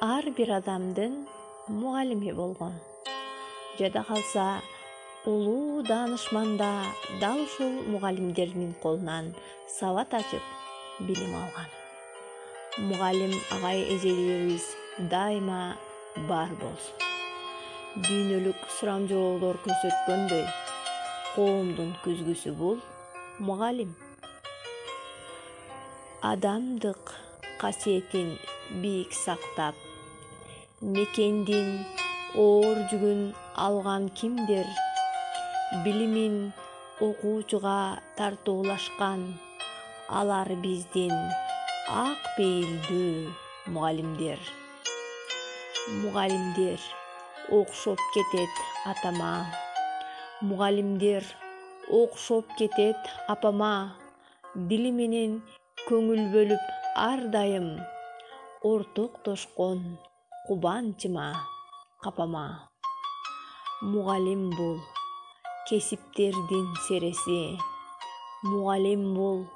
ар бир адамдын мугалими болгон. Жада калса улуу даанышман да дал ушул мугалимдердин колунан сабат ачып билим алган. Мугалим агай эжелерибиз дайыма бар болсун. Дүйнөлүк сурамжоолор көрсөткөндөй, коомдун күзгүсү бул мугалим. Адамдык касиетин бийик сактап, мекендин оор жүгүн алган кимдер, билимин окуучуга тартуулашкан, алар биздин ак пейилдүү мугалимдер. Мугалимдер окшоп кетет атама, мугалимдер окшоп кетет апама, дили менен көңүл бөлүп ар дайым, ортоктошкон кубанчыма, капама. Мугалим бул кесиптердин сереси, мугалим бул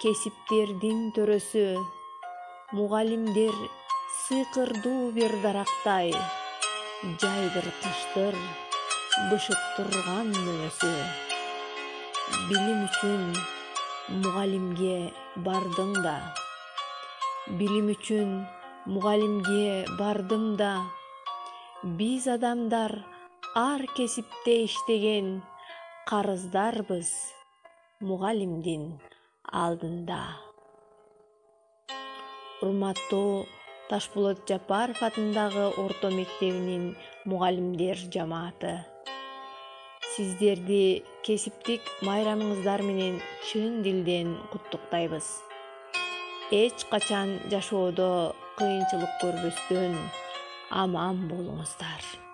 кесиптердин төрөсү, мугалимдер сыйкырдуу бир дарактай, жайдыр кыштыр бышып турган мөңөсү. Билим үчүн мугалимге бардым да, билим үчүн мугалимге бардым да, биз адамдар ар кесипте иштеген карыздарбыз мугалимдин алдында. Урматтуу Ташболот Жапаров атындагы орто мектебинин мугалимдер жамааты. Сиздерди кесиптик майрамыңыздар менен чын дилден куттуктайбыз. Эч качан жашоодо кыйынчылык көрбөстөн аман болуңуздар.